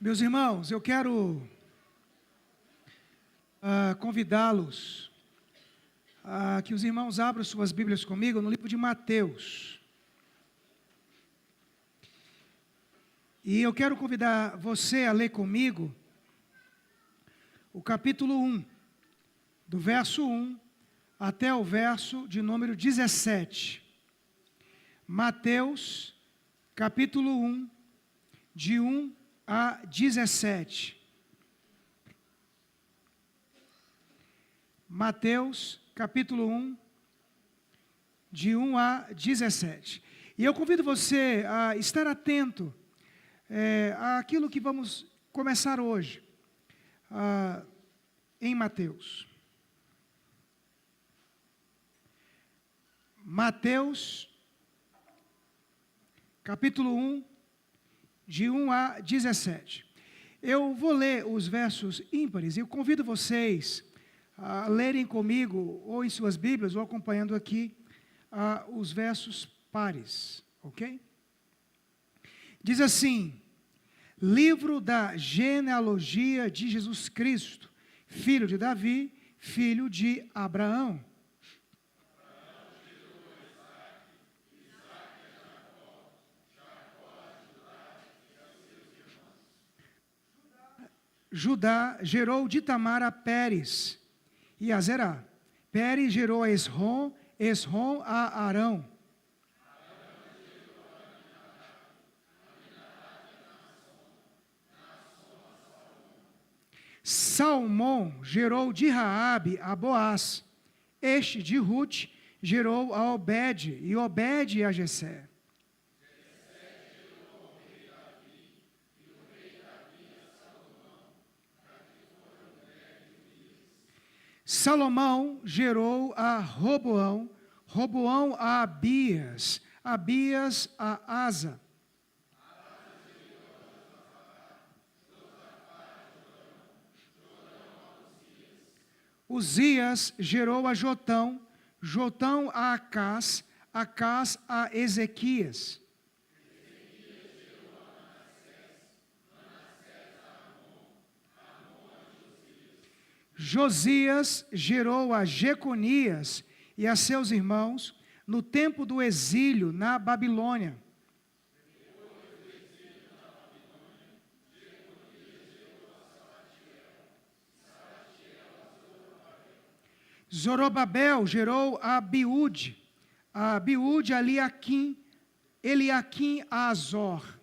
Meus irmãos, eu quero convidá-los a que os irmãos abram suas Bíblias comigo no livro de Mateus. E eu quero convidar você a ler comigo o capítulo 1, do verso 1 até o verso de número 17. Mateus, capítulo 1, de 1 a 17. Mateus, capítulo 1, de 1 a 17. E eu convido você a estar atento àquilo que vamos começar hoje, em Mateus. Mateus, capítulo 1, de 1 a 17. Eu vou ler os versos ímpares e eu convido vocês a lerem comigo, ou em suas Bíblias, ou acompanhando aqui, os versos pares, ok? Diz assim: livro da genealogia de Jesus Cristo, filho de Davi, filho de Abraão. Judá gerou de Tamar a Pérez e a Zerá. Pérez gerou a Esrom, Esrom a Arão. Salmão gerou de Raabe a Boaz. Este de Ruth gerou a Obed, e Obed a Jessé. Salomão gerou a Roboão, Roboão a Abias, Abias a Asa. Uzias gerou a Jotão, Jotão a Acás, Acás a Ezequias. Josias gerou a Jeconias e a seus irmãos no tempo do exílio na Babilônia. Zorobabel gerou a Abiúde a Eliaquim a Azor.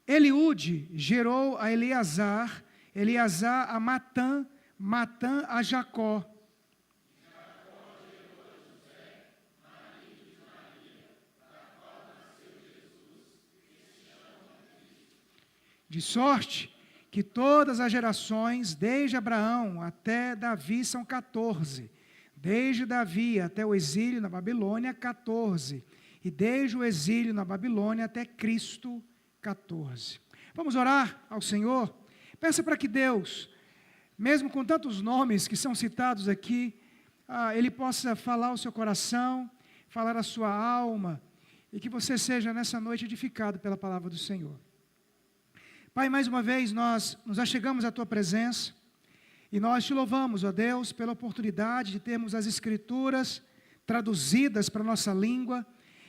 Eliúde gerou a Eleazar, Eleazar a Matã, Matã a Jacó. De sorte que todas as gerações, desde Abraão até Davi, são 14. Desde Davi até o exílio na Babilônia, 14. E desde o exílio na Babilônia até Cristo, 14. Vamos orar ao Senhor? Peça para que Deus, mesmo com tantos nomes que são citados aqui, Ele possa falar ao seu coração, falar à sua alma, e que você seja nessa noite edificado pela palavra do Senhor. Pai, mais uma vez nós nos achegamos à Tua presença, e nós Te louvamos, ó Deus, pela oportunidade de termos as Escrituras traduzidas para a nossa língua,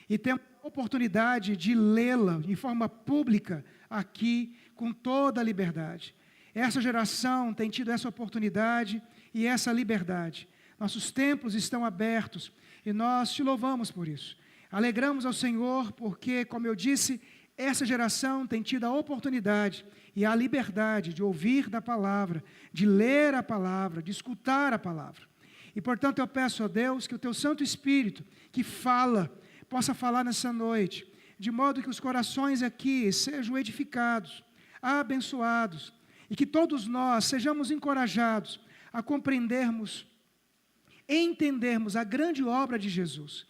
e temos a oportunidade de lê-la de forma pública aqui, com toda a liberdade. Essa geração tem tido essa oportunidade e essa liberdade. Nossos templos estão abertos e nós Te louvamos por isso. Alegramos ao Senhor porque, como eu disse, essa geração tem tido a oportunidade e a liberdade de ouvir da palavra, de ler a palavra, de escutar a palavra. E, portanto, eu peço a Deus que o Teu Santo Espírito, que fala, possa falar nessa noite, de modo que os corações aqui sejam edificados, abençoados, e que todos nós sejamos encorajados a compreendermos, entendermos a grande obra de Jesus,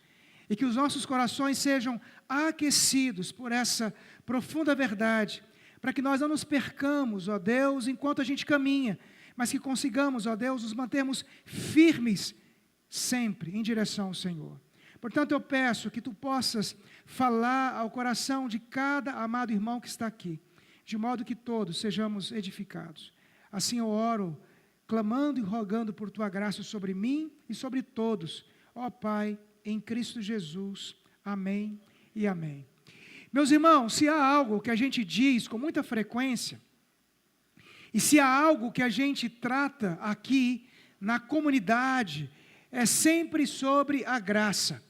e que os nossos corações sejam aquecidos por essa profunda verdade, para que nós não nos percamos, ó Deus, enquanto a gente caminha, mas que consigamos, ó Deus, nos mantermos firmes sempre em direção ao Senhor. Portanto, eu peço que tu possas falar ao coração de cada amado irmão que está aqui, de modo que todos sejamos edificados. Assim eu oro, clamando e rogando por tua graça sobre mim e sobre todos. Ó Pai, em Cristo Jesus. Amém e amém. Meus irmãos, se há algo que a gente diz com muita frequência, e se há algo que a gente trata aqui na comunidade, é sempre sobre a graça.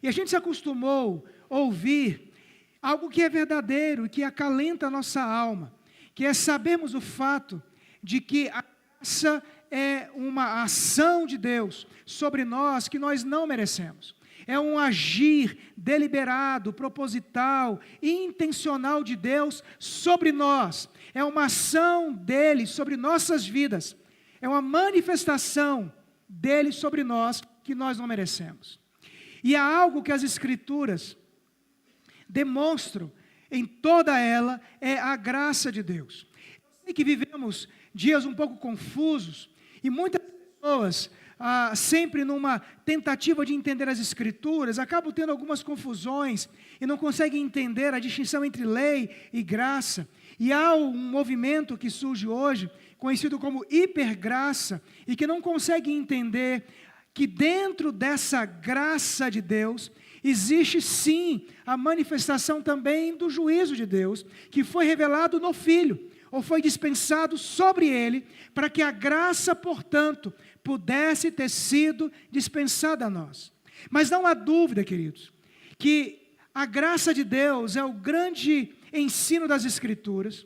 E a gente se acostumou a ouvir algo que é verdadeiro, que acalenta a nossa alma, que é sabermos o fato de que a graça é uma ação de Deus sobre nós que nós não merecemos. É um agir deliberado, proposital, intencional de Deus sobre nós. É uma ação dele sobre nossas vidas. É uma manifestação dele sobre nós que nós não merecemos. E há algo que as Escrituras demonstram em toda ela, é a graça de Deus. Eu sei que vivemos dias um pouco confusos, e muitas pessoas, sempre numa tentativa de entender as Escrituras, acabam tendo algumas confusões, e não conseguem entender a distinção entre lei e graça. E há um movimento que surge hoje, conhecido como hipergraça, e que não consegue entender que dentro dessa graça de Deus, existe sim a manifestação também do juízo de Deus, que foi revelado no Filho, ou foi dispensado sobre ele, para que a graça, portanto, pudesse ter sido dispensada a nós. Mas não há dúvida, queridos, que a graça de Deus é o grande ensino das Escrituras,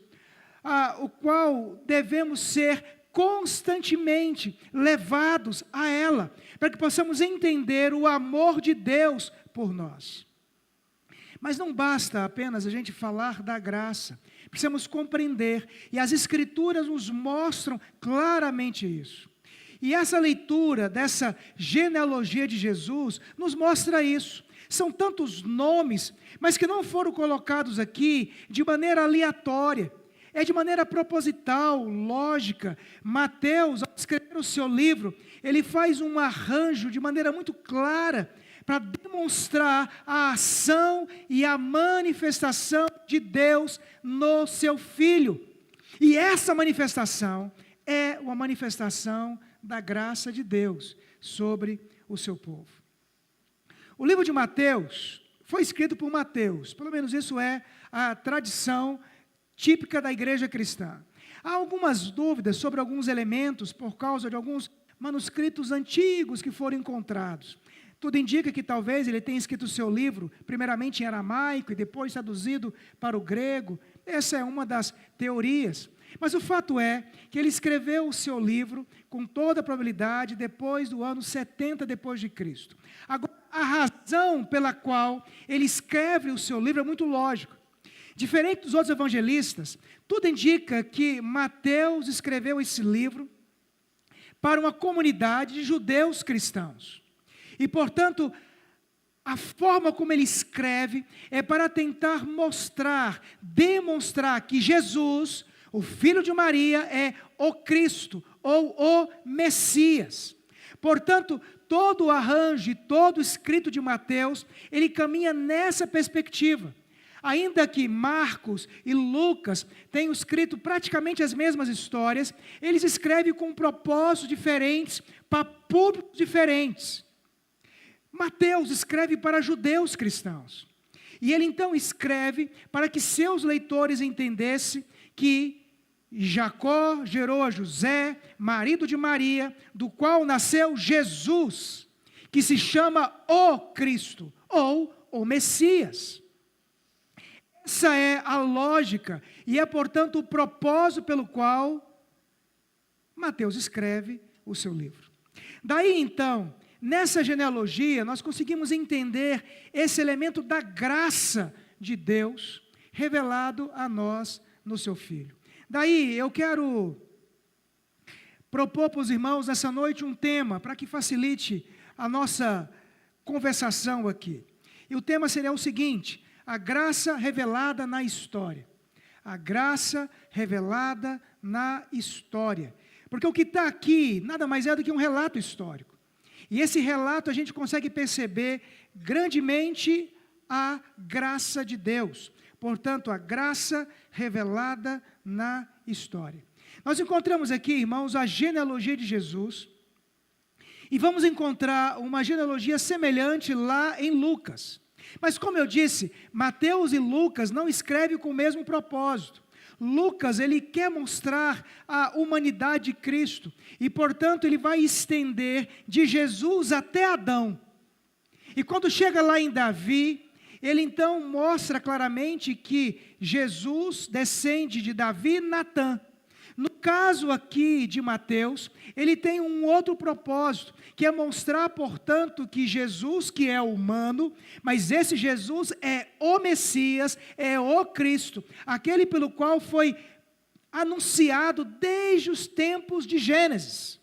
o qual devemos ser constantemente levados a ela, para que possamos entender o amor de Deus por nós. Mas não basta apenas a gente falar da graça, precisamos compreender, e as Escrituras nos mostram claramente isso. E essa leitura dessa genealogia de Jesus nos mostra isso. São tantos nomes, mas que não foram colocados aqui de maneira aleatória. É de maneira proposital, lógica. Mateus, ao escrever o seu livro, ele faz um arranjo de maneira muito clara para demonstrar a ação e a manifestação de Deus no seu Filho. E essa manifestação é uma manifestação da graça de Deus sobre o seu povo. O livro de Mateus foi escrito por Mateus, pelo menos isso é a tradição típica da igreja cristã. Há algumas dúvidas sobre alguns elementos por causa de alguns manuscritos antigos que foram encontrados. Tudo indica que talvez ele tenha escrito o seu livro, primeiramente em aramaico e depois traduzido para o grego. Essa é uma das teorias. Mas o fato é que ele escreveu o seu livro, com toda a probabilidade, depois do ano 70 depois de Cristo. Agora, a razão pela qual ele escreve o seu livro é muito lógica. Diferente dos outros evangelistas, tudo indica que Mateus escreveu esse livro para uma comunidade de judeus cristãos. E, portanto, a forma como ele escreve é para tentar demonstrar que Jesus, o Filho de Maria, é o Cristo, ou o Messias. Portanto, todo o arranjo e todo o escrito de Mateus, ele caminha nessa perspectiva. Ainda que Marcos e Lucas tenham escrito praticamente as mesmas histórias, eles escrevem com propósitos diferentes, para públicos diferentes. Mateus escreve para judeus cristãos. E ele então escreve para que seus leitores entendessem que Jacó gerou a José, marido de Maria, do qual nasceu Jesus, que se chama o Cristo, ou o Messias. Essa é a lógica e é, portanto, o propósito pelo qual Mateus escreve o seu livro. Daí, então, nessa genealogia, nós conseguimos entender esse elemento da graça de Deus revelado a nós no seu Filho. Daí, eu quero propor para os irmãos nessa noite um tema para que facilite a nossa conversação aqui. E o tema seria o seguinte: a graça revelada na história. A graça revelada na história. Porque o que está aqui nada mais é do que um relato histórico. E esse relato a gente consegue perceber grandemente a graça de Deus. Portanto, a graça revelada na história. Nós encontramos aqui, irmãos, a genealogia de Jesus. E vamos encontrar uma genealogia semelhante lá em Lucas. Mas como eu disse, Mateus e Lucas não escrevem com o mesmo propósito. Lucas, ele quer mostrar a humanidade de Cristo. E, portanto, ele vai estender de Jesus até Adão. E quando chega lá em Davi, ele então mostra claramente que Jesus descende de Davi e Natã. No caso aqui de Mateus, ele tem um outro propósito, que é mostrar, portanto, que Jesus, que é humano, mas esse Jesus é o Messias, é o Cristo, aquele pelo qual foi anunciado desde os tempos de Gênesis.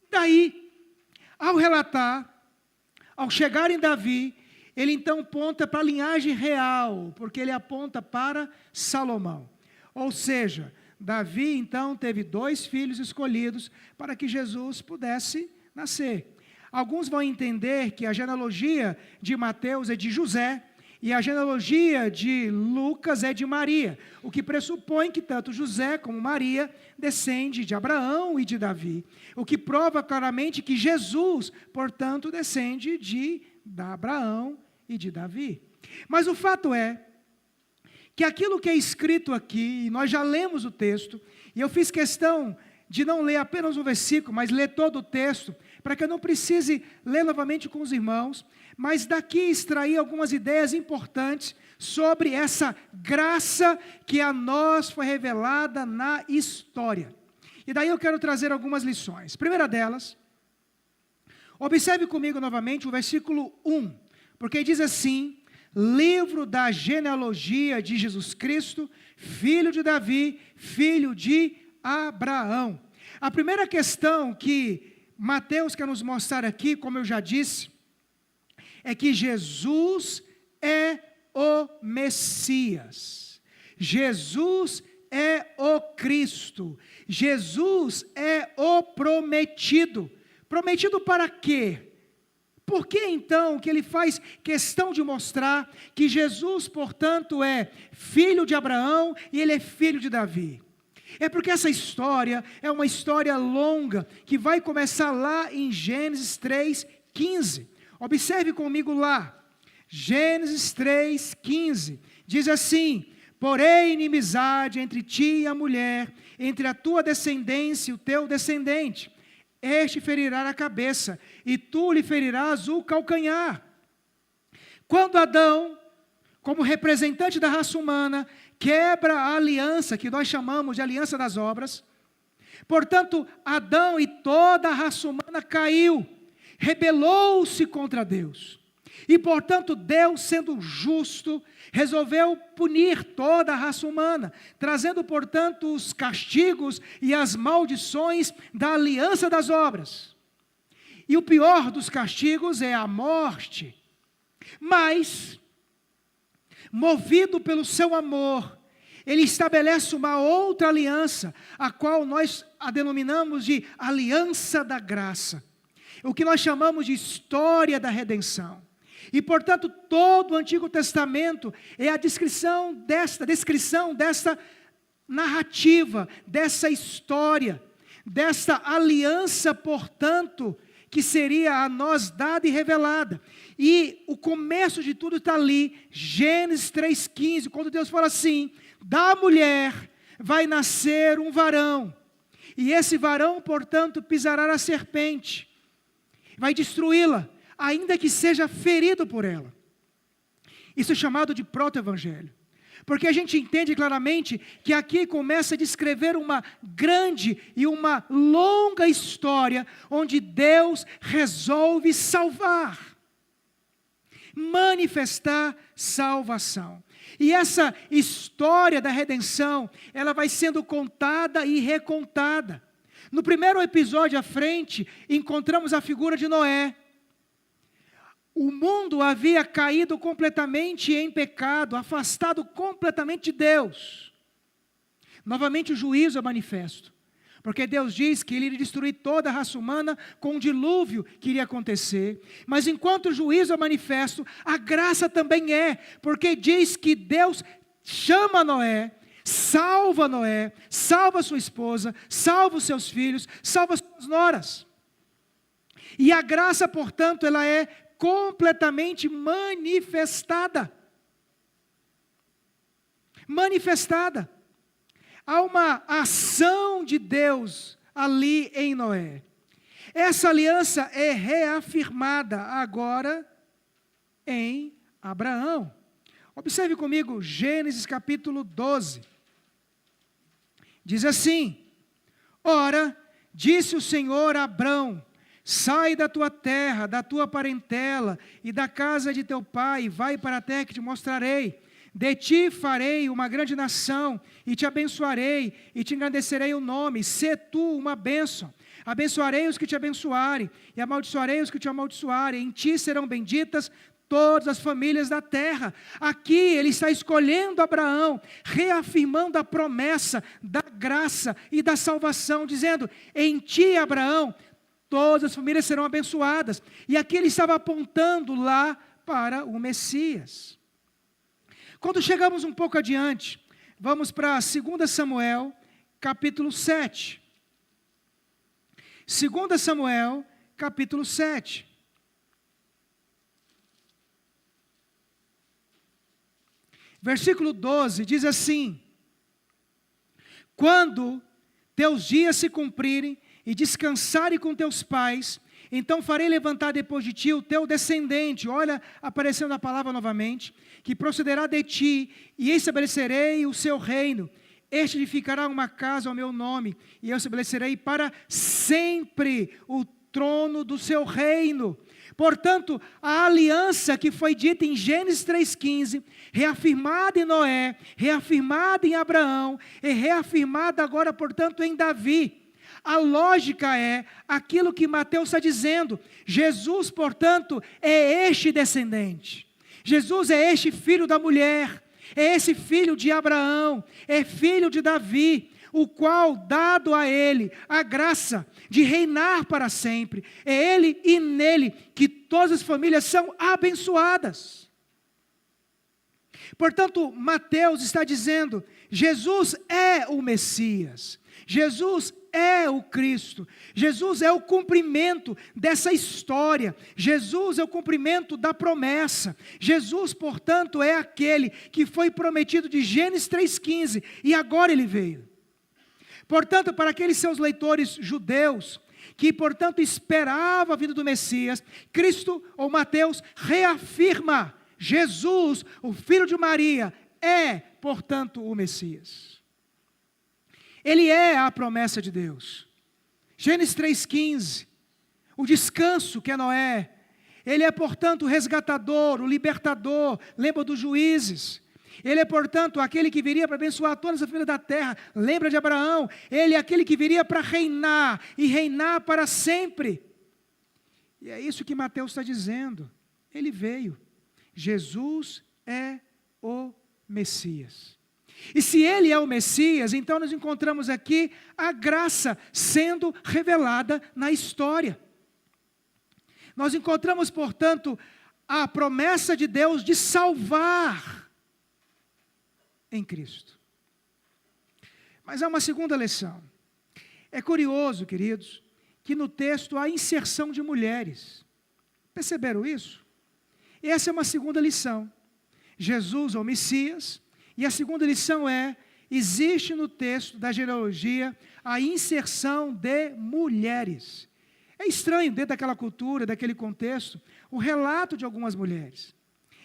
Daí, ao relatar, ao chegar em Davi, ele então aponta para a linhagem real, porque ele aponta para Salomão. Ou seja, Davi então teve 2 filhos escolhidos para que Jesus pudesse nascer. Alguns vão entender que a genealogia de Mateus é de José e a genealogia de Lucas é de Maria, o que pressupõe que tanto José como Maria descendem de Abraão e de Davi, o que prova claramente que Jesus, portanto, descende de Abraão e de Davi. Mas o fato é que aquilo que é escrito aqui, e nós já lemos o texto, e eu fiz questão de não ler apenas um versículo, mas ler todo o texto, para que eu não precise ler novamente com os irmãos, mas daqui extrair algumas ideias importantes sobre essa graça que a nós foi revelada na história. E daí eu quero trazer algumas lições. Primeira delas, observe comigo novamente o versículo 1, porque diz assim: livro da genealogia de Jesus Cristo, filho de Davi, filho de Abraão. A primeira questão que Mateus quer nos mostrar aqui, como eu já disse, é que Jesus é o Messias. Jesus é o Cristo. Jesus é o prometido. Prometido para quê? Por que então que ele faz questão de mostrar que Jesus, portanto, é filho de Abraão e ele é filho de Davi? É porque essa história é uma história longa, que vai começar lá em Gênesis 3:15. Observe comigo lá, Gênesis 3:15, diz assim: porém inimizade entre ti e a mulher, entre a tua descendência e o teu descendente. Este ferirá a cabeça, e tu lhe ferirás o calcanhar. Quando Adão, como representante da raça humana, quebra a aliança, que nós chamamos de aliança das obras, portanto, Adão e toda a raça humana caiu, rebelou-se contra Deus. E, portanto, Deus, sendo justo, resolveu punir toda a raça humana, trazendo, portanto, os castigos e as maldições da aliança das obras. E o pior dos castigos é a morte. Mas, movido pelo seu amor, ele estabelece uma outra aliança, a qual nós a denominamos de aliança da graça, o que nós chamamos de história da redenção. E, portanto, todo o Antigo Testamento é a descrição desta narrativa, dessa história, desta aliança, portanto, que seria a nós dada e revelada. E o começo de tudo está ali, Gênesis 3:15, quando Deus fala assim: da mulher vai nascer um varão, e esse varão, portanto, pisará a serpente, vai destruí-la, ainda que seja ferido por ela. Isso é chamado de proto-evangelho, porque a gente entende claramente que aqui começa a descrever uma grande e uma longa história, onde Deus resolve salvar, manifestar salvação. E essa história da redenção, ela vai sendo contada e recontada. No primeiro episódio à frente, encontramos a figura de Noé. O mundo havia caído completamente em pecado, afastado completamente de Deus. Novamente o juízo é manifesto. Porque Deus diz que Ele iria destruir toda a raça humana com um dilúvio que iria acontecer. Mas enquanto o juízo é manifesto, a graça também é. Porque diz que Deus chama Noé, salva sua esposa, salva os seus filhos, salva as suas noras. E a graça, portanto, ela é completamente manifestada. Manifestada. Há uma ação de Deus ali em Noé. Essa aliança é reafirmada agora em Abraão. Observe comigo Gênesis capítulo 12. Diz assim: ora, disse o Senhor a Abrão: sai da tua terra, da tua parentela e da casa de teu pai, e vai para a terra que te mostrarei. De ti farei uma grande nação, e te abençoarei, e te engrandecerei o nome. Sê tu uma bênção. Abençoarei os que te abençoarem, e amaldiçoarei os que te amaldiçoarem. Em ti serão benditas todas as famílias da terra. Aqui ele está escolhendo Abraão, reafirmando a promessa da graça e da salvação, dizendo: em ti, Abraão, todas as famílias serão abençoadas. E aqui ele estava apontando lá para o Messias. Quando chegamos um pouco adiante, vamos para 2 Samuel, capítulo 7. 2 Samuel, capítulo 7. Versículo 12 diz assim: quando teus dias se cumprirem e descansarem com teus pais, então farei levantar depois de ti o teu descendente, olha, aparecendo a palavra novamente, que procederá de ti, e estabelecerei o seu reino. Este edificará uma casa ao meu nome, e eu estabelecerei para sempre o trono do seu reino. Portanto, a aliança que foi dita em Gênesis 3,15, reafirmada em Noé, reafirmada em Abraão, e reafirmada agora, portanto, em Davi. A lógica é aquilo que Mateus está dizendo. Jesus, portanto, é este descendente. Jesus é este filho da mulher, é esse filho de Abraão, é filho de Davi, o qual, dado a ele a graça de reinar para sempre, é ele e nele que todas as famílias são abençoadas. Portanto, Mateus está dizendo: Jesus é o Messias, Jesus é o Cristo, Jesus é o cumprimento dessa história, Jesus é o cumprimento da promessa, Jesus, portanto, é aquele que foi prometido de Gênesis 3,15, e agora ele veio. Portanto, para aqueles seus leitores judeus, que portanto esperavam a vinda do Messias, Cristo, ou Mateus, reafirma: Jesus, o filho de Maria, é, portanto, o Messias. Ele é a promessa de Deus. Gênesis 3,15, o descanso que é Noé. Ele é, portanto, o resgatador, o libertador. Lembra dos juízes. Ele é, portanto, aquele que viria para abençoar todas as famílias da terra. Lembra de Abraão. Ele é aquele que viria para reinar, e reinar para sempre. E é isso que Mateus está dizendo. Ele veio. Jesus é o Messias. E se ele é o Messias, então nós encontramos aqui a graça sendo revelada na história. Nós encontramos, portanto, a promessa de Deus de salvar em Cristo. Mas há uma segunda lição. É curioso, queridos, que no texto há inserção de mulheres. Perceberam isso? E essa é uma segunda lição. Jesus é o Messias. E a segunda lição é: existe no texto da genealogia a inserção de mulheres. É estranho, dentro daquela cultura, daquele contexto, o relato de algumas mulheres.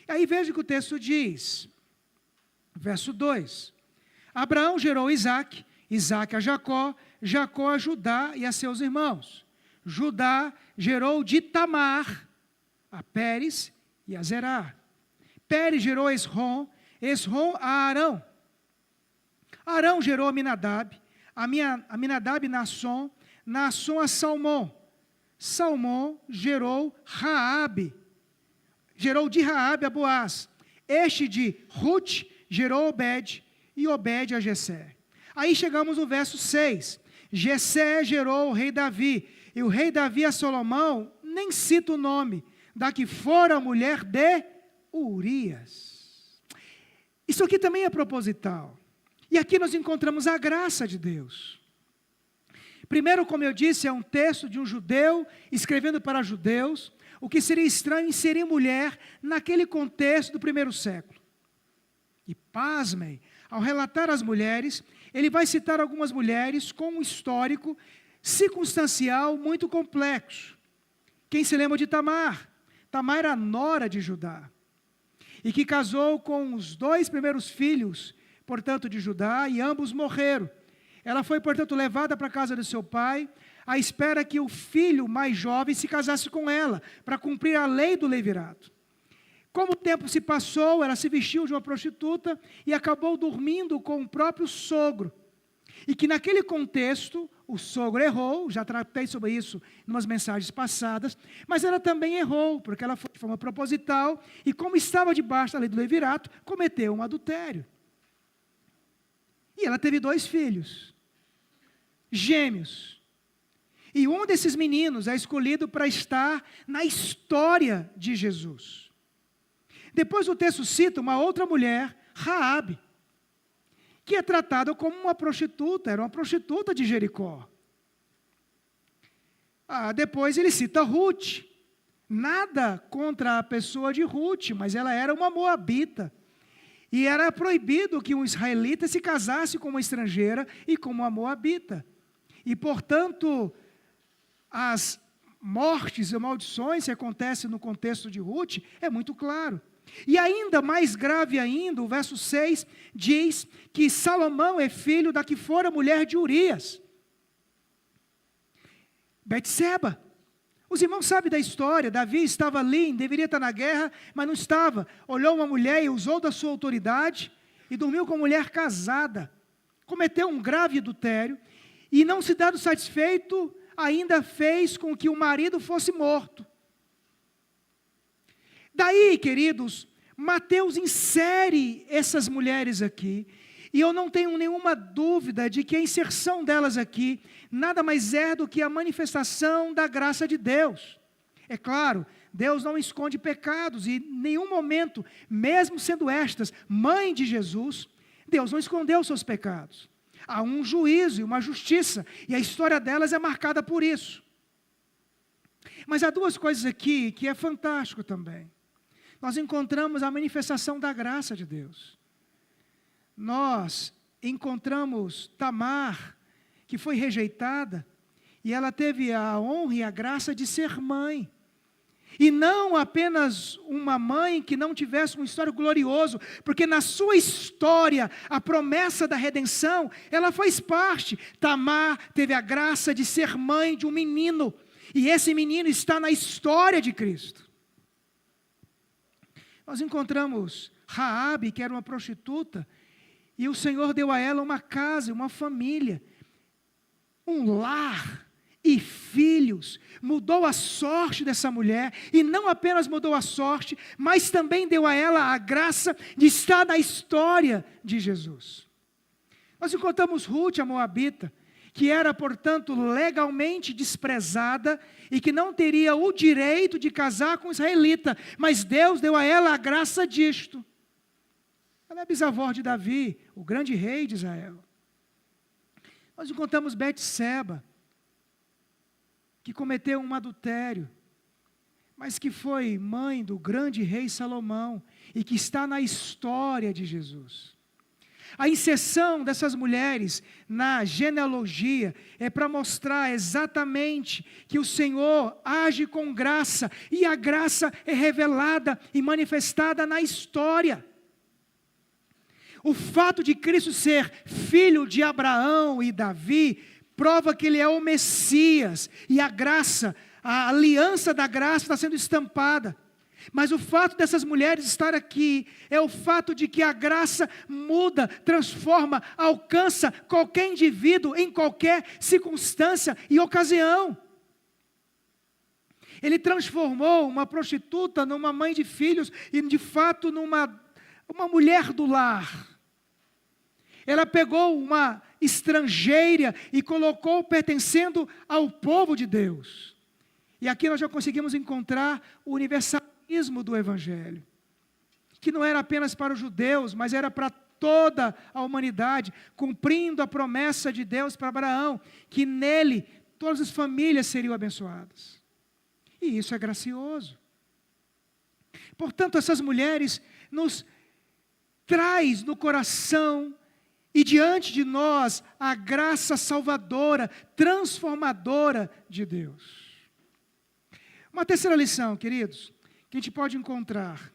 E aí veja o que o texto diz, verso 2: Abraão gerou Isaque, Isaque a Jacó, Jacó a Judá e a seus irmãos. Judá gerou de Tamar a Pérez e a Zerá. Pérez gerou Esrom, Esrom a Arão. Arão gerou Aminadab, Aminadab Naasson, Naasson a Salmão. Salmão gerou Raabe, gerou de Raabe a Boaz. Este de Ruth gerou Obed, e Obed a Jessé. Aí chegamos no verso 6. Jessé gerou o rei Davi, e o rei Davi a Salomão, nem cita o nome, da que fora a mulher de Urias. Isso aqui também é proposital. E aqui nós encontramos a graça de Deus. Primeiro, como eu disse, é um texto de um judeu, escrevendo para judeus, o que seria estranho inserir mulher naquele contexto do primeiro século. E pasmem, ao relatar as mulheres, ele vai citar algumas mulheres com um histórico circunstancial muito complexo. Quem se lembra de Tamar? Tamar era nora de Judá, e que casou com os 2 primeiros filhos, portanto, de Judá, e ambos morreram. Ela foi, portanto, levada para a casa de seu pai, à espera que o filho mais jovem se casasse com ela, para cumprir a lei do levirato. Como o tempo se passou, ela se vestiu de uma prostituta e acabou dormindo com o próprio sogro. E que naquele contexto, o sogro errou, já tratei sobre isso em umas mensagens passadas, mas ela também errou, porque ela foi de forma proposital, e como estava debaixo da lei do levirato, cometeu um adultério. E ela teve 2 filhos, gêmeos. E um desses meninos é escolhido para estar na história de Jesus. Depois o texto cita uma outra mulher, Raabe, que é tratada como uma prostituta, era uma prostituta de Jericó. Depois ele cita Ruth. Nada contra a pessoa de Ruth, mas ela era uma moabita. E era proibido que um israelita se casasse com uma estrangeira e com uma moabita. E, portanto, as mortes e maldições que acontecem no contexto de Ruth é muito claro. E ainda mais grave ainda, o verso 6 diz que Salomão é filho da que fora mulher de Urias, Betseba. Os irmãos sabem da história. Davi estava ali, deveria estar na guerra, mas não estava. Olhou uma mulher e usou da sua autoridade e dormiu com uma mulher casada. Cometeu um grave adultério e, não se dando satisfeito, ainda fez com que o marido fosse morto. Daí, queridos, Mateus insere essas mulheres aqui, e eu não tenho nenhuma dúvida de que a inserção delas aqui nada mais é do que a manifestação da graça de Deus. É claro, Deus não esconde pecados, e em nenhum momento, mesmo sendo estas mãe de Jesus, Deus não escondeu seus pecados. Há um juízo e uma justiça, e a história delas é marcada por isso. Mas há 2 coisas aqui que é fantástico também. Nós encontramos a manifestação da graça de Deus. Nós encontramos Tamar, que foi rejeitada, e ela teve a honra e a graça de ser mãe. E não apenas uma mãe que não tivesse um histórico glorioso, porque na sua história, a promessa da redenção, ela faz parte. Tamar teve a graça de ser mãe de um menino, e esse menino está na história de Cristo. Nós encontramos Raabe, que era uma prostituta, e o Senhor deu a ela uma casa, uma família, um lar e filhos. Mudou a sorte dessa mulher, e não apenas mudou a sorte, mas também deu a ela a graça de estar na história de Jesus. Nós encontramos Ruth, a moabita, que era, portanto, legalmente desprezada e que não teria o direito de casar com um israelita, mas Deus deu a ela a graça disto. Ela é bisavó de Davi, o grande rei de Israel. Nós encontramos Betseba, que cometeu um adultério, mas que foi mãe do grande rei Salomão e que está na história de Jesus. A inserção dessas mulheres na genealogia é para mostrar exatamente que o Senhor age com graça, e a graça é revelada e manifestada na história. O fato de Cristo ser filho de Abraão e Davi prova que ele é o Messias, e a graça, a aliança da graça está sendo estampada. Mas o fato dessas mulheres estar aqui é o fato de que a graça muda, transforma, alcança qualquer indivíduo em qualquer circunstância e ocasião. Ele transformou uma prostituta numa mãe de filhos e, de fato, numa mulher do lar. Ela pegou uma estrangeira e colocou pertencendo ao povo de Deus. E aqui nós já conseguimos encontrar o universalismo do Evangelho, que não era apenas para os judeus, mas era para toda a humanidade, cumprindo a promessa de Deus para Abraão, que nele todas as famílias seriam abençoadas. E isso é gracioso. Portanto, essas mulheres nos traz no coração e diante de nós a graça salvadora, transformadora de Deus. Uma terceira lição, queridos, que a gente pode encontrar.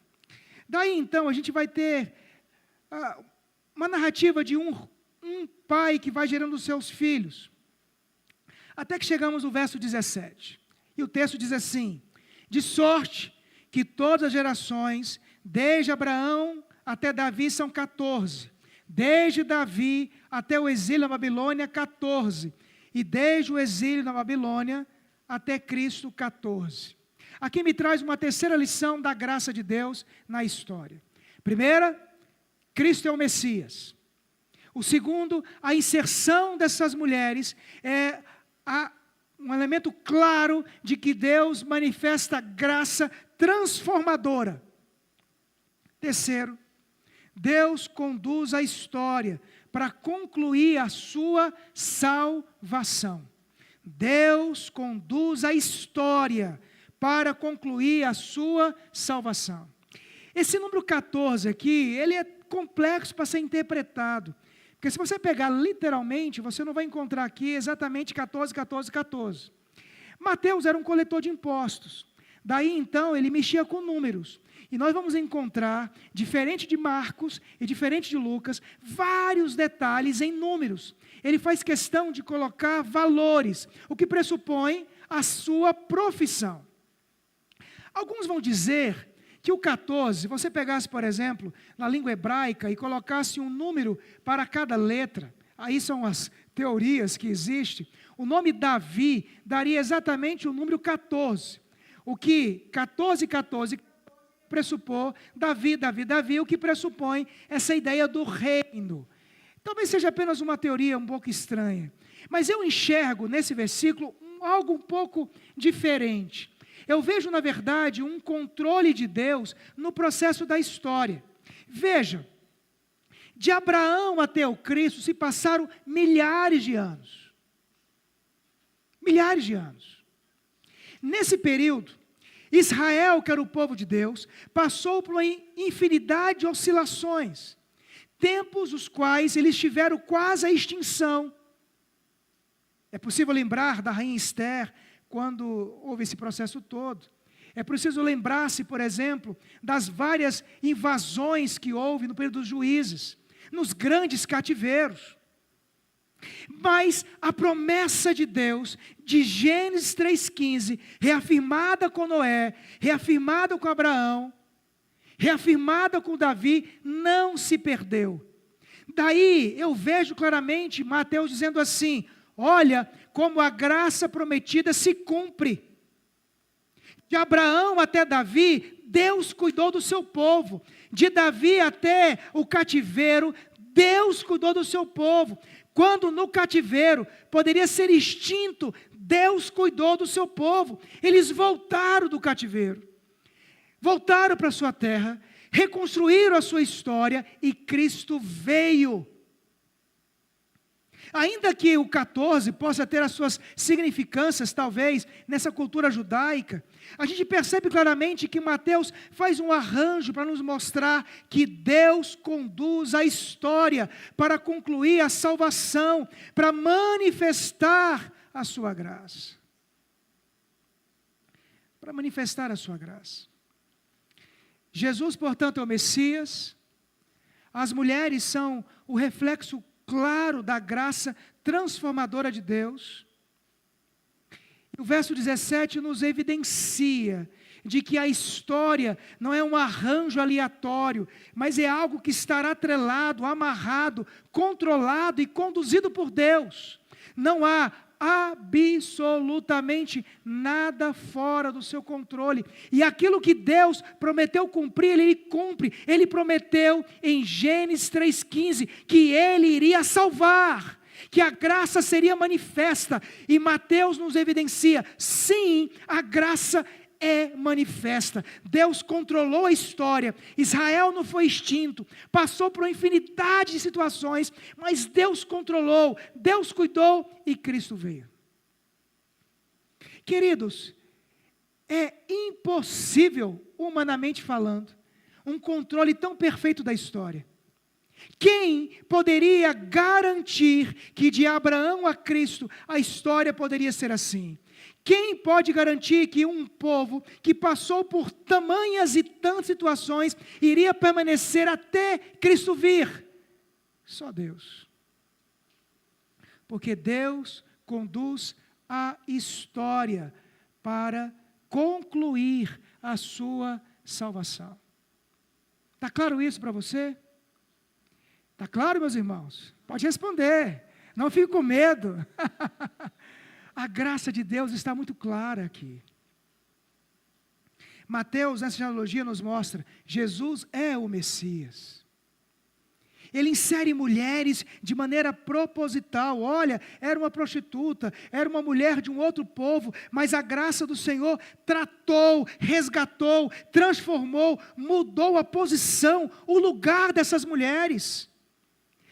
Daí então a gente vai ter uma narrativa de um pai que vai gerando os seus filhos. Até que chegamos no verso 17. E o texto diz assim: de sorte que todas as gerações, desde Abraão até Davi, são 14. Desde Davi até o exílio na Babilônia, 14. E desde o exílio na Babilônia até Cristo, 14. Aqui me traz uma terceira lição da graça de Deus na história. Primeira, Cristo é o Messias. O segundo, a inserção dessas mulheres é um elemento claro de que Deus manifesta graça transformadora. Terceiro, Deus conduz a história para concluir a sua salvação. Deus conduz a história para concluir a sua salvação. Esse número 14 aqui, ele é complexo para ser interpretado. Porque se você pegar literalmente, você não vai encontrar aqui exatamente 14, 14, 14. Mateus era um coletor de impostos. Daí então ele mexia com números. E nós vamos encontrar, diferente de Marcos e diferente de Lucas, vários detalhes em números. Ele faz questão de colocar valores, o que pressupõe a sua profissão. Alguns vão dizer que o 14, se você pegasse, por exemplo, na língua hebraica e colocasse um número para cada letra, aí são as teorias que existem, o nome Davi daria exatamente o número 14. O que 14, 14 pressupor Davi, Davi, Davi, o que pressupõe essa ideia do reino. Talvez seja apenas uma teoria um pouco estranha, mas eu enxergo nesse versículo algo um pouco diferente. Eu vejo, na verdade, um controle de Deus no processo da história. Veja, de Abraão até o Cristo se passaram milhares de anos. Milhares de anos. Nesse período, Israel, que era o povo de Deus, passou por uma infinidade de oscilações. Tempos os quais eles tiveram quase a extinção. É possível lembrar da rainha Esther, quando houve esse processo todo. É preciso lembrar-se, por exemplo, das várias invasões que houve no período dos juízes, nos grandes cativeiros. Mas a promessa de Deus, de Gênesis 3,15, reafirmada com Noé, reafirmada com Abraão, reafirmada com Davi, não se perdeu. Daí eu vejo claramente Mateus dizendo assim: olha como a graça prometida se cumpre. De Abraão até Davi, Deus cuidou do seu povo. De Davi até o cativeiro, Deus cuidou do seu povo. Quando no cativeiro poderia ser extinto, Deus cuidou do seu povo. Eles voltaram do cativeiro, voltaram para a sua terra, reconstruíram a sua história e Cristo veio. Ainda que o 14 possa ter as suas significâncias, talvez, nessa cultura judaica, a gente percebe claramente que Mateus faz um arranjo para nos mostrar que Deus conduz a história para concluir a salvação, para manifestar a sua graça. Para manifestar a sua graça. Jesus, portanto, é o Messias. As mulheres são o reflexo claro da graça transformadora de Deus. O verso 17 nos evidencia de que a história não é um arranjo aleatório, mas é algo que estará atrelado, amarrado, controlado e conduzido por Deus. Não há absolutamente nada fora do seu controle. E aquilo que Deus prometeu cumprir, Ele cumpre. Ele prometeu em Gênesis 3,15 que Ele iria salvar, que a graça seria manifesta. E Mateus nos evidencia, sim, a graça é manifesta. Deus controlou a história. Israel não foi extinto, passou por uma infinidade de situações, mas Deus controlou, Deus cuidou e Cristo veio. Queridos, é impossível, humanamente falando, um controle tão perfeito da história. Quem poderia garantir que de Abraão a Cristo a história poderia ser assim? Quem pode garantir que um povo que passou por tamanhas e tantas situações iria permanecer até Cristo vir? Só Deus. Porque Deus conduz a história para concluir a sua salvação. Está claro isso para você? Está claro, meus irmãos? Pode responder. Não fique com medo. A graça de Deus está muito clara aqui. Mateus, nessa genealogia, nos mostra, Jesus é o Messias. Ele insere mulheres de maneira proposital. Olha, era uma prostituta, era uma mulher de um outro povo, mas a graça do Senhor tratou, resgatou, transformou, mudou a posição, o lugar dessas mulheres.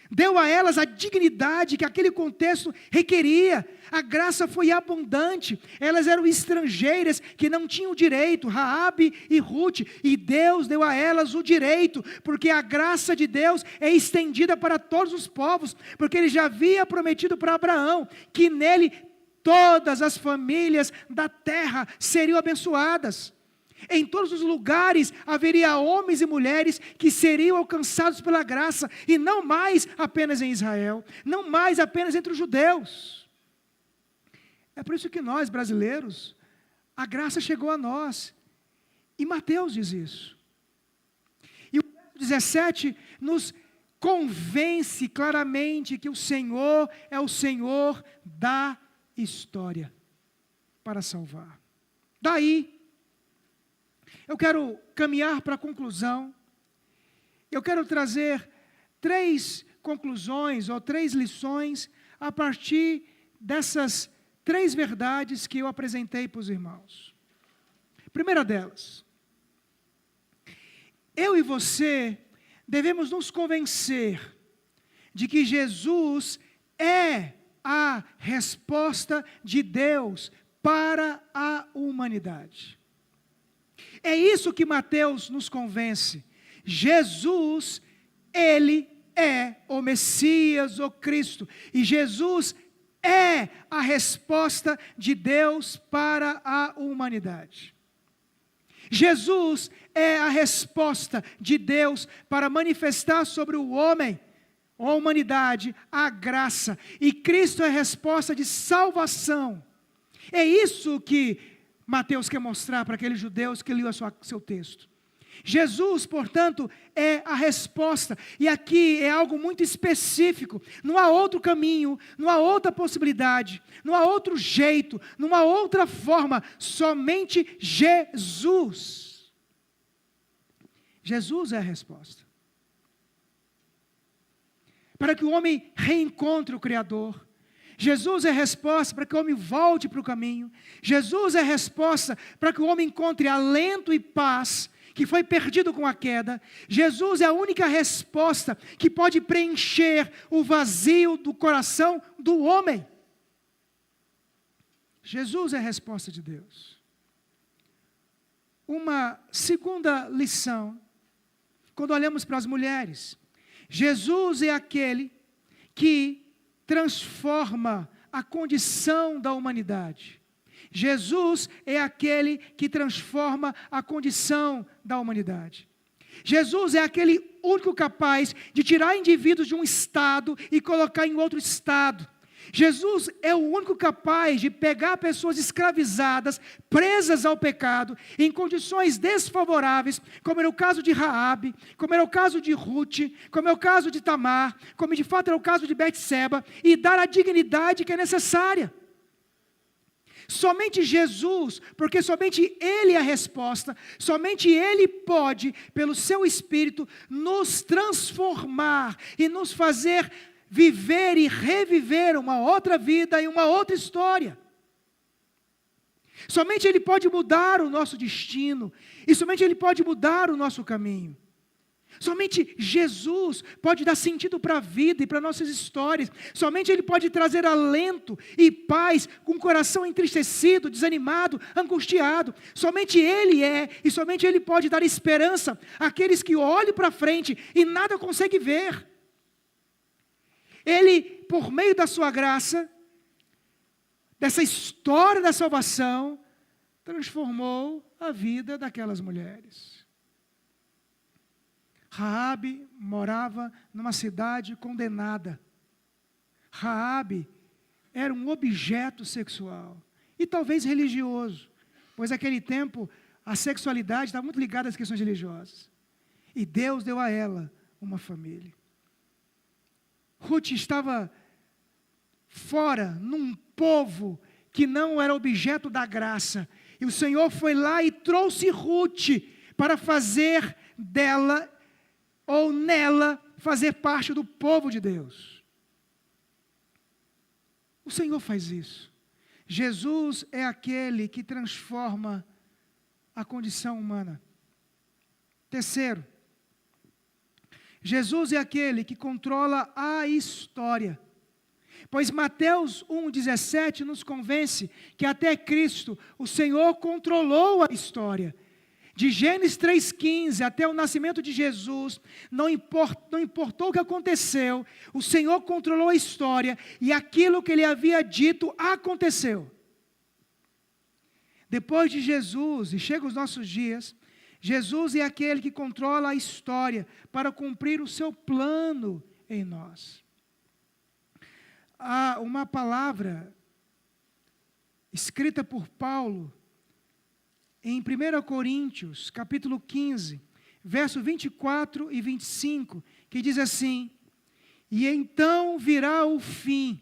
Deu a elas a dignidade que aquele contexto requeria. A graça foi abundante. Elas eram estrangeiras que não tinham direito, Raabe e Ruth, e Deus deu a elas o direito, porque a graça de Deus é estendida para todos os povos, porque Ele já havia prometido para Abraão que nele todas as famílias da terra seriam abençoadas. Em todos os lugares haveria homens e mulheres que seriam alcançados pela graça, e não mais apenas em Israel, não mais apenas entre os judeus. É por isso que nós, brasileiros, a graça chegou a nós, e Mateus diz isso. E o verso 17 nos convence claramente que o Senhor é o Senhor da história para salvar. Daí, eu quero caminhar para a conclusão. Eu quero trazer 3 conclusões ou 3 lições a partir dessas 3 verdades que eu apresentei para os irmãos. Primeira delas, eu e você devemos nos convencer de que Jesus é a resposta de Deus para a humanidade. É isso que Mateus nos convence. Jesus, Ele é o Messias, o Cristo. E Jesus é a resposta de Deus para a humanidade. Jesus é a resposta de Deus para manifestar sobre o homem, a humanidade, a graça. E Cristo é a resposta de salvação. É isso que Mateus quer mostrar para aqueles judeus que liam seu texto. Jesus, portanto, é a resposta. E aqui é algo muito específico. Não há outro caminho, não há outra possibilidade, não há outro jeito, não há outra forma. Somente Jesus. Jesus é a resposta. Para que o homem reencontre o Criador. Jesus é a resposta para que o homem volte para o caminho. Jesus é a resposta para que o homem encontre alento e paz, que foi perdido com a queda. Jesus é a única resposta que pode preencher o vazio do coração do homem. Jesus é a resposta de Deus. Uma segunda lição, quando olhamos para as mulheres, Jesus é aquele que transforma a condição da humanidade. Jesus é aquele que transforma a condição da humanidade. Jesus é aquele único capaz de tirar indivíduos de um estado e colocar em outro estado. Jesus é o único capaz de pegar pessoas escravizadas, presas ao pecado, em condições desfavoráveis, como era o caso de Raabe, como era o caso de Ruth, como é o caso de Tamar, como de fato era o caso de Betseba, e dar a dignidade que é necessária. Somente Jesus, porque somente Ele é a resposta, somente Ele pode, pelo seu Espírito, nos transformar e nos fazer viver e reviver uma outra vida e uma outra história. Somente Ele pode mudar o nosso destino, e somente Ele pode mudar o nosso caminho. Somente Jesus pode dar sentido para a vida e para nossas histórias. Somente Ele pode trazer alento e paz com o coração entristecido, desanimado, angustiado. Somente Ele é, e somente Ele pode dar esperança àqueles que olham para frente e nada conseguem ver. Ele, por meio da sua graça, dessa história da salvação, transformou a vida daquelas mulheres. Raabe morava numa cidade condenada. Raabe era um objeto sexual e talvez religioso, pois naquele tempo a sexualidade estava muito ligada às questões religiosas. E Deus deu a ela uma família. Ruth estava fora, num povo que não era objeto da graça. E o Senhor foi lá e trouxe Ruth para fazer dela ou nela fazer parte do povo de Deus. O Senhor faz isso. Jesus é aquele que transforma a condição humana. Terceiro, Jesus é aquele que controla a história. Pois Mateus 1,17 nos convence que até Cristo, o Senhor controlou a história. De Gênesis 3,15 até o nascimento de Jesus, não importou o que aconteceu, o Senhor controlou a história e aquilo que Ele havia dito aconteceu. Depois de Jesus, e chega os nossos dias, Jesus é aquele que controla a história para cumprir o seu plano em nós. Há uma palavra escrita por Paulo em 1 Coríntios, capítulo 15, verso 24 e 25, que diz assim: e então virá o fim,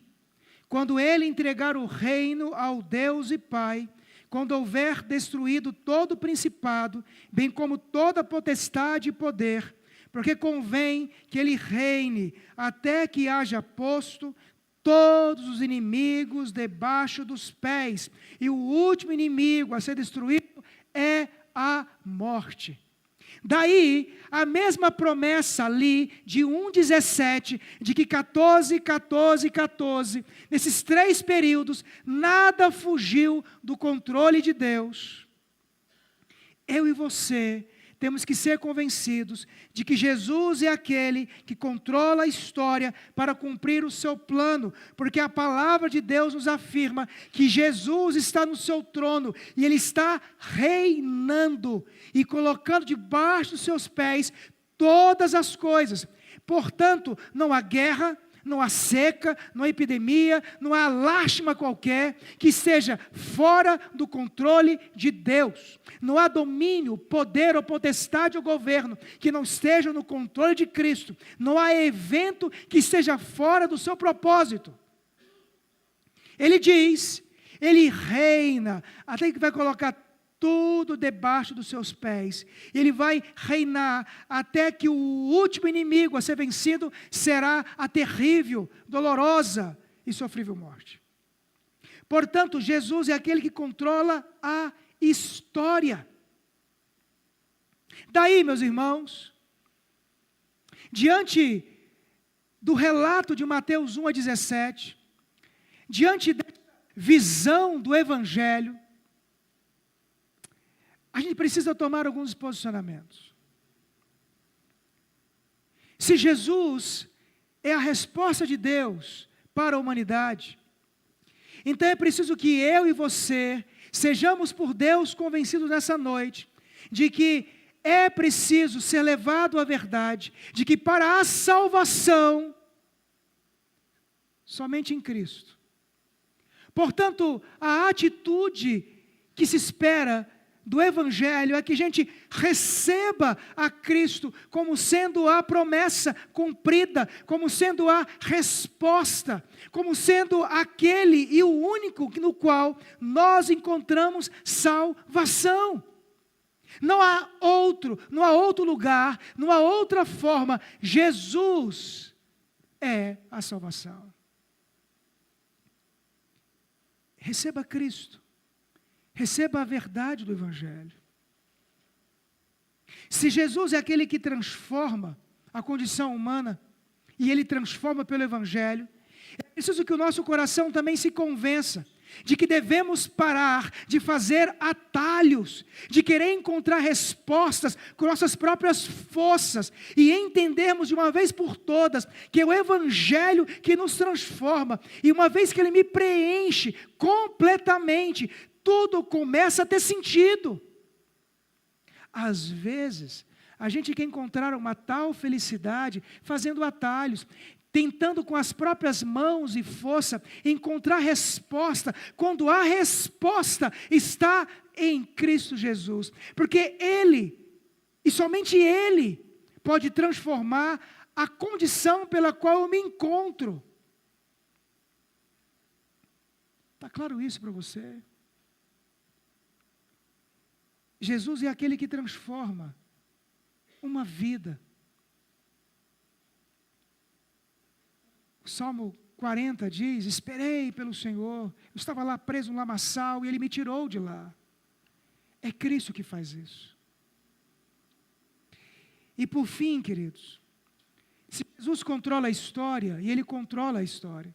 quando Ele entregar o reino ao Deus e Pai, quando houver destruído todo o principado, bem como toda potestade e poder, porque convém que Ele reine até que haja posto todos os inimigos debaixo dos pés, e o último inimigo a ser destruído é a morte. Daí, a mesma promessa ali, de 1,17, de que 14, 14, 14, nesses 3 períodos, nada fugiu do controle de Deus. Eu e você temos que ser convencidos de que Jesus é aquele que controla a história para cumprir o seu plano, porque a palavra de Deus nos afirma que Jesus está no seu trono e Ele está reinando e colocando debaixo dos seus pés todas as coisas. Portanto, não há guerra, não há seca, não há epidemia, não há lástima qualquer que esteja fora do controle de Deus. Não há domínio, poder ou potestade ou governo que não esteja no controle de Cristo. Não há evento que esteja fora do seu propósito. Ele diz, Ele reina, até que vai colocar tudo debaixo dos seus pés. Ele vai reinar até que o último inimigo a ser vencido será a terrível, dolorosa e sofrível morte. Portanto, Jesus é aquele que controla a história. Daí, meus irmãos, diante do relato de Mateus 1,17, diante da visão do Evangelho, a gente precisa tomar alguns posicionamentos. Se Jesus é a resposta de Deus para a humanidade, então é preciso que eu e você sejamos por Deus convencidos nessa noite de que é preciso ser levado à verdade, de que para a salvação, somente em Cristo. Portanto, a atitude que se espera do Evangelho é que a gente receba a Cristo como sendo a promessa cumprida, como sendo a resposta, como sendo aquele e o único no qual nós encontramos salvação. Não há outro lugar, não há outra forma. Jesus é a salvação. Receba Cristo. Receba a verdade do Evangelho. Se Jesus é aquele que transforma a condição humana, e Ele transforma pelo Evangelho, é preciso que o nosso coração também se convença de que devemos parar de fazer atalhos, de querer encontrar respostas com nossas próprias forças, e entendermos de uma vez por todas que é o Evangelho que nos transforma, e uma vez que Ele me preenche completamente, tudo começa a ter sentido. Às vezes, a gente quer encontrar uma tal felicidade fazendo atalhos, tentando com as próprias mãos e força encontrar resposta, quando a resposta está em Cristo Jesus. Porque Ele, e somente Ele, pode transformar a condição pela qual eu me encontro. Está claro isso para você? Jesus é aquele que transforma uma vida. O Salmo 40 diz: esperei pelo Senhor, eu estava lá preso no lamaçal e Ele me tirou de lá. É Cristo que faz isso. E por fim, queridos, se Jesus controla a história, e Ele controla a história,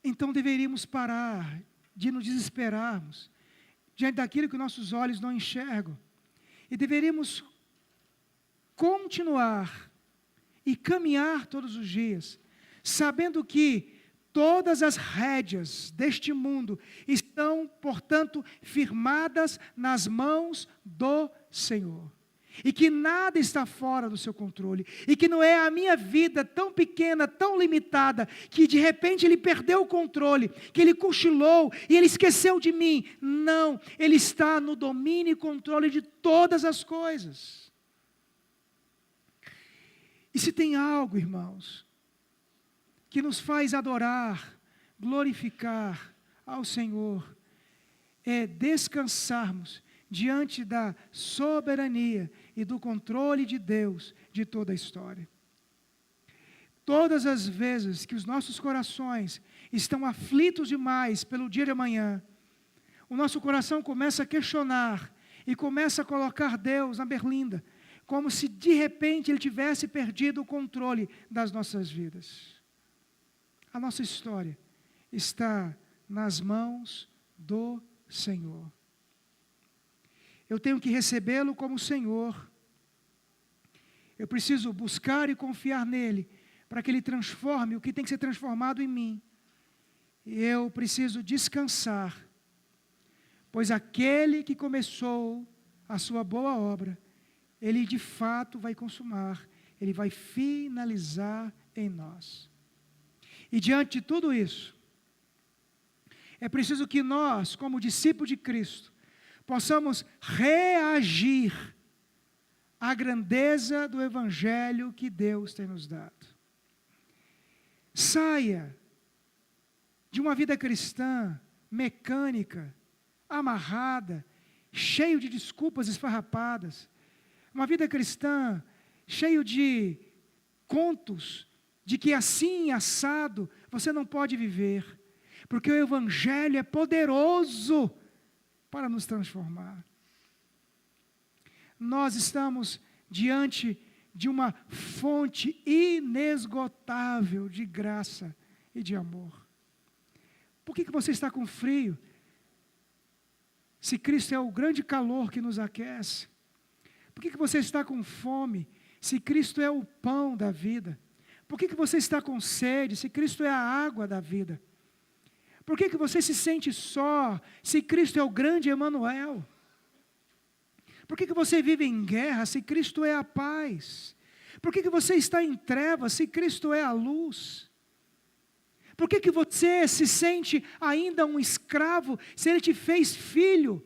então deveríamos parar de nos desesperarmos diante daquilo que nossos olhos não enxergam, e deveríamos continuar e caminhar todos os dias, sabendo que todas as rédeas deste mundo estão, portanto, firmadas nas mãos do Senhor. E que nada está fora do seu controle. E que não é a minha vida tão pequena, tão limitada, que de repente Ele perdeu o controle, que Ele cochilou e Ele esqueceu de mim. Não, Ele está no domínio e controle de todas as coisas. E se tem algo, irmãos, que nos faz adorar, glorificar ao Senhor, é descansarmos diante da soberania e do controle de Deus de toda a história. Todas as vezes que os nossos corações estão aflitos demais pelo dia de amanhã, o nosso coração começa a questionar e começa a colocar Deus na berlinda, como se de repente Ele tivesse perdido o controle das nossas vidas. A nossa história está nas mãos do Senhor. Eu tenho que recebê-lo como Senhor. Eu preciso buscar e confiar nele, para que Ele transforme o que tem que ser transformado em mim. E eu preciso descansar, pois aquele que começou a sua boa obra, Ele de fato vai consumar, Ele vai finalizar em nós. E diante de tudo isso, é preciso que nós, como discípulos de Cristo, possamos reagir à grandeza do Evangelho que Deus tem nos dado. Saia de uma vida cristã mecânica, amarrada, cheio de desculpas esfarrapadas, uma vida cristã cheio de contos de que assim, assado, você não pode viver, porque o Evangelho é poderoso para nos transformar. Nós estamos diante de uma fonte inesgotável de graça e de amor. Por que você está com frio? Se Cristo é o grande calor que nos aquece. Por que você está com fome? Se Cristo é o pão da vida. Por que você está com sede? Se Cristo é a água da vida. Por que você se sente só, se Cristo é o grande Emanuel? Por que você vive em guerra, se Cristo é a paz? Por que você está em trevas, se Cristo é a luz? Por que você se sente ainda um escravo se Ele te fez filho?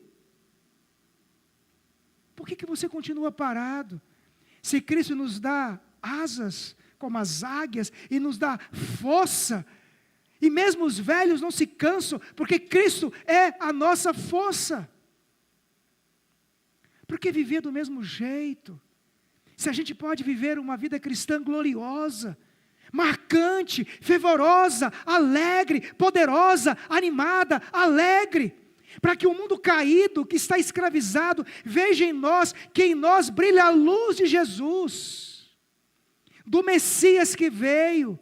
Por que você continua parado? Se Cristo nos dá asas como as águias e nos dá força, e mesmo os velhos não se cansam, porque Cristo é a nossa força. Por que viver do mesmo jeito? Se a gente pode viver uma vida cristã gloriosa, marcante, fervorosa, alegre, poderosa, animada, alegre, para que o mundo caído, que está escravizado, veja em nós, que em nós brilha a luz de Jesus, do Messias que veio,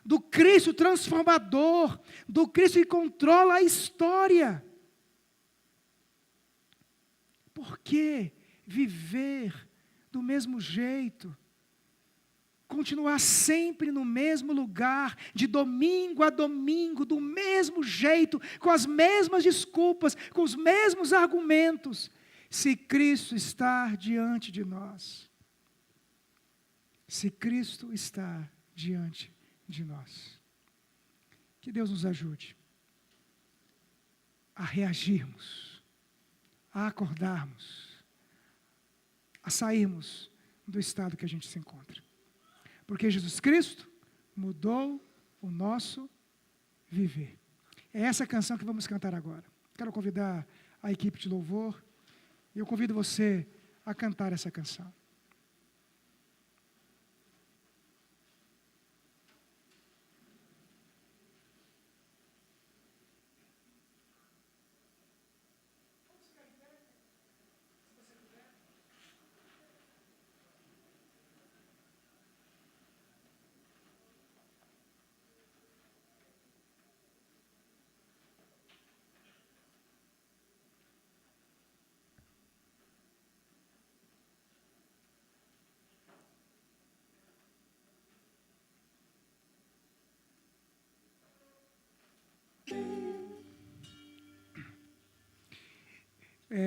do Cristo transformador, do Cristo que controla a história. Por que viver do mesmo jeito? Continuar sempre no mesmo lugar, de domingo a domingo, do mesmo jeito, com as mesmas desculpas, com os mesmos argumentos, se Cristo está diante de nós. Se Cristo está diante de nós. Que Deus nos ajude a reagirmos, a acordarmos, a sairmos do estado que a gente se encontra. Porque Jesus Cristo mudou o nosso viver. É essa canção que vamos cantar agora. Quero convidar a equipe de louvor e eu convido você a cantar essa canção.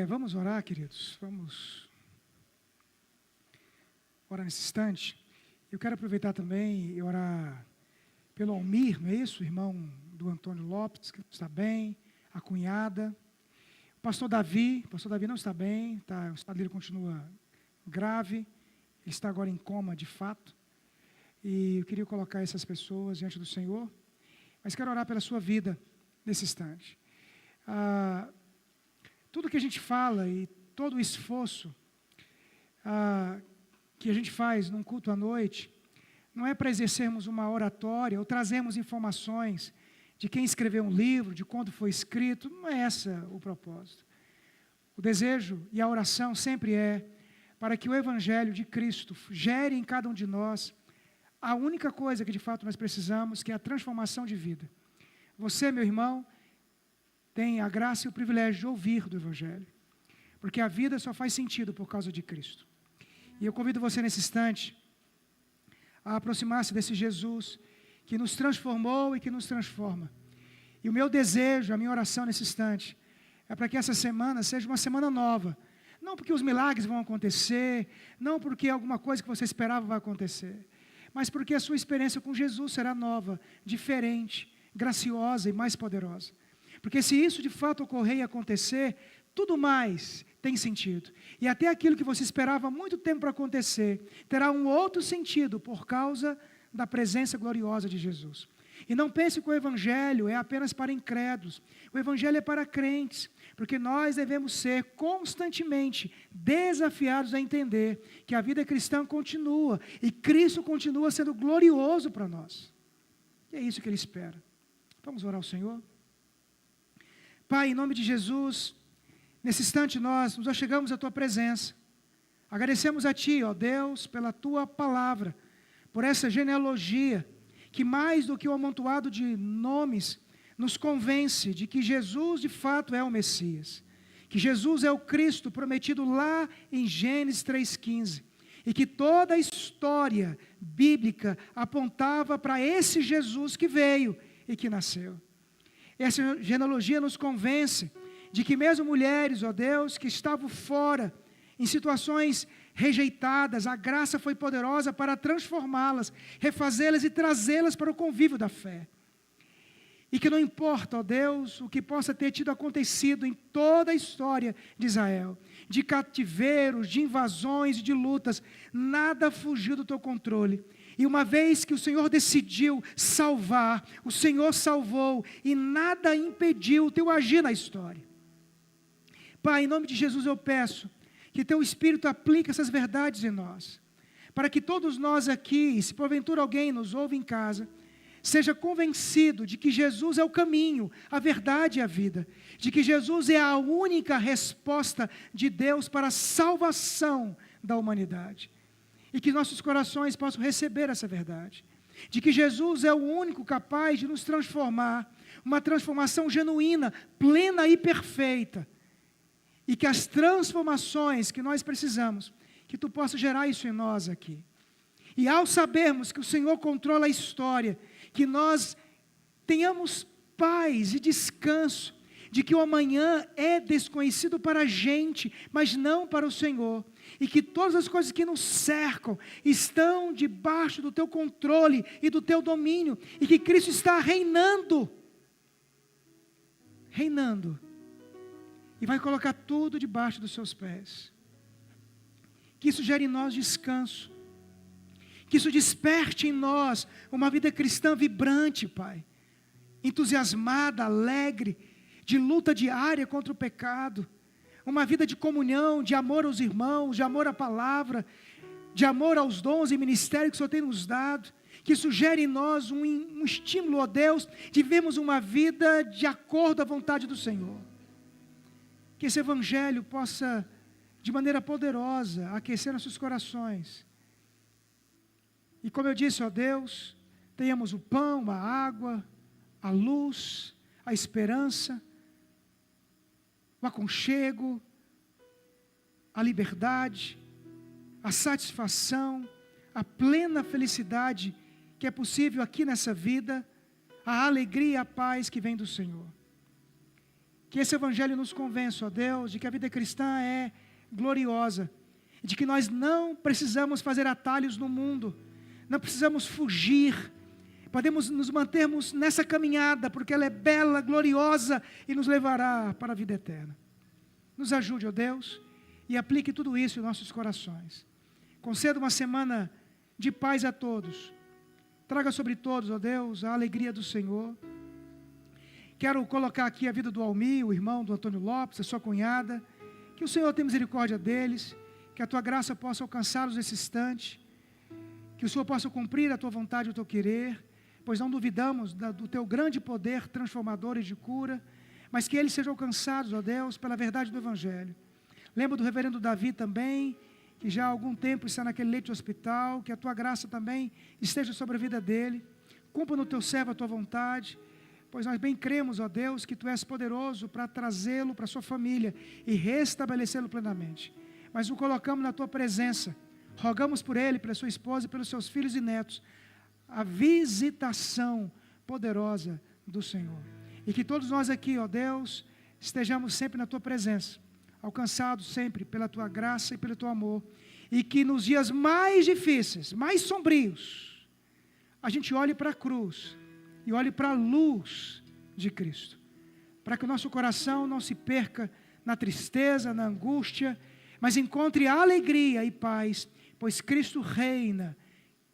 Vamos orar, queridos. Vamos orar nesse instante. Eu quero aproveitar também e orar pelo Almir, não é isso? O irmão do Antônio Lopes, que está bem, a cunhada. O pastor Davi não está bem, o estado dele continua grave, ele está agora em coma de fato. E eu queria colocar essas pessoas diante do Senhor, mas quero orar pela sua vida nesse instante. Tudo que a gente fala e todo o esforço que a gente faz num culto à noite, não é para exercermos uma oratória ou trazermos informações de quem escreveu um livro, de quando foi escrito, não é esse o propósito. O desejo e a oração sempre é para que o Evangelho de Cristo gere em cada um de nós a única coisa que de fato nós precisamos, que é a transformação de vida. Você, meu irmão, tem a graça e o privilégio de ouvir do Evangelho, porque a vida só faz sentido por causa de Cristo. E eu convido você nesse instante a aproximar-se desse Jesus que nos transformou e que nos transforma. E o meu desejo, a minha oração nesse instante, é para que essa semana seja uma semana nova. Não porque os milagres vão acontecer, não porque alguma coisa que você esperava vai acontecer, mas porque a sua experiência com Jesus será nova, diferente, graciosa e mais poderosa. Porque se isso de fato ocorrer e acontecer, tudo mais tem sentido. E até aquilo que você esperava há muito tempo para acontecer, terá um outro sentido por causa da presença gloriosa de Jesus. E não pense que o Evangelho é apenas para incrédulos. O Evangelho é para crentes, porque nós devemos ser constantemente desafiados a entender que a vida cristã continua e Cristo continua sendo glorioso para nós. E é isso que Ele espera. Vamos orar ao Senhor? Pai, em nome de Jesus, nesse instante nós nos achegamos à Tua presença. Agradecemos a Ti, ó Deus, pela Tua palavra, por essa genealogia, que mais do que o amontoado de nomes, nos convence de que Jesus de fato é o Messias, que Jesus é o Cristo prometido lá em Gênesis 3,15, e que toda a história bíblica apontava para esse Jesus que veio e que nasceu. Essa genealogia nos convence de que mesmo mulheres, ó Deus, que estavam fora, em situações rejeitadas, a graça foi poderosa para transformá-las, refazê-las e trazê-las para o convívio da fé. E que não importa, ó Deus, o que possa ter tido acontecido em toda a história de Israel, de cativeiros, de invasões, de lutas, nada fugiu do teu controle. E uma vez que o Senhor decidiu salvar, o Senhor salvou, e nada impediu o teu agir na história. Pai, em nome de Jesus eu peço que teu Espírito aplique essas verdades em nós, para que todos nós aqui, se porventura alguém nos ouve em casa, seja convencido de que Jesus é o caminho, a verdade e a vida, de que Jesus é a única resposta de Deus para a salvação da humanidade, e que nossos corações possam receber essa verdade, de que Jesus é o único capaz de nos transformar, uma transformação genuína, plena e perfeita, e que as transformações que nós precisamos, que tu possa gerar isso em nós aqui. E ao sabermos que o Senhor controla a história, que nós tenhamos paz e descanso, de que o amanhã é desconhecido para a gente, mas não para o Senhor, e que todas as coisas que nos cercam estão debaixo do teu controle e do teu domínio, e que Cristo está reinando, e vai colocar tudo debaixo dos seus pés. Que isso gere em nós descanso, que isso desperte em nós uma vida cristã vibrante, Pai, entusiasmada, alegre, de luta diária contra o pecado, uma vida de comunhão, de amor aos irmãos, de amor à palavra, de amor aos dons e ministérios que o Senhor tem nos dado, que isso gere em nós um estímulo, ó Deus, de vivermos uma vida de acordo à vontade do Senhor. Que esse Evangelho possa, de maneira poderosa, aquecer nossos corações. E como eu disse, ó Deus, tenhamos o pão, a água, a luz, a esperança, o aconchego, a liberdade, a satisfação, a plena felicidade que é possível aqui nessa vida, a alegria e a paz que vem do Senhor. Que esse Evangelho nos convença, ó Deus, de que a vida cristã é gloriosa, de que nós não precisamos fazer atalhos no mundo, não precisamos fugir, podemos nos mantermos nessa caminhada, porque ela é bela, gloriosa e nos levará para a vida eterna. Nos ajude, ó Deus, e aplique tudo isso em nossos corações. Conceda uma semana de paz a todos. Traga sobre todos, ó Deus, a alegria do Senhor. Quero colocar aqui a vida do Almi, o irmão do Antônio Lopes, a sua cunhada. Que o Senhor tenha misericórdia deles, que a tua graça possa alcançá-los nesse instante, que o Senhor possa cumprir a tua vontade e o teu querer, pois não duvidamos do teu grande poder transformador e de cura, mas que eles sejam alcançados, ó Deus, pela verdade do Evangelho. Lembro do reverendo Davi também, que já há algum tempo está naquele leito de hospital, que a tua graça também esteja sobre a vida dele. Cumpra no teu servo a tua vontade, pois nós bem cremos, ó Deus, que tu és poderoso para trazê-lo para a sua família e restabelecê-lo plenamente. Mas o colocamos na tua presença, rogamos por ele, pela sua esposa e pelos seus filhos e netos, a visitação poderosa do Senhor. E que todos nós aqui, ó Deus, estejamos sempre na tua presença, alcançados sempre pela tua graça e pelo teu amor, e que nos dias mais difíceis, mais sombrios, a gente olhe para a cruz e olhe para a luz de Cristo, para que o nosso coração não se perca na tristeza, na angústia, mas encontre alegria e paz, pois Cristo reina,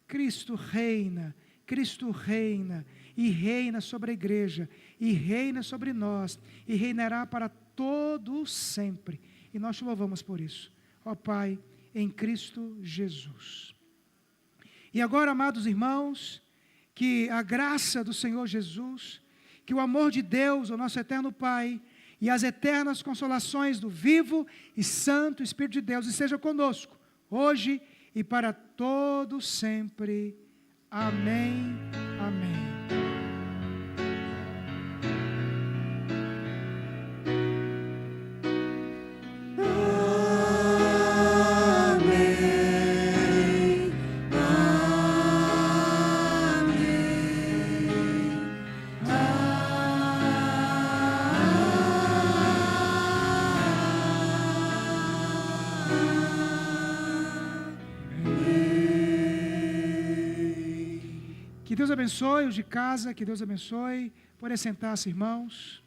Cristo reina, Cristo reina, e reina sobre a igreja, e reina sobre nós, e reinará para todo sempre, e nós te louvamos por isso, ó Pai, em Cristo Jesus. E agora, amados irmãos, que a graça do Senhor Jesus, que o amor de Deus, o nosso eterno Pai, e as eternas consolações do vivo e santo Espírito de Deus esteja conosco, hoje e para todo sempre. Amém, amém. Que Deus abençoe os de casa, que Deus abençoe. Por sentar-se, irmãos.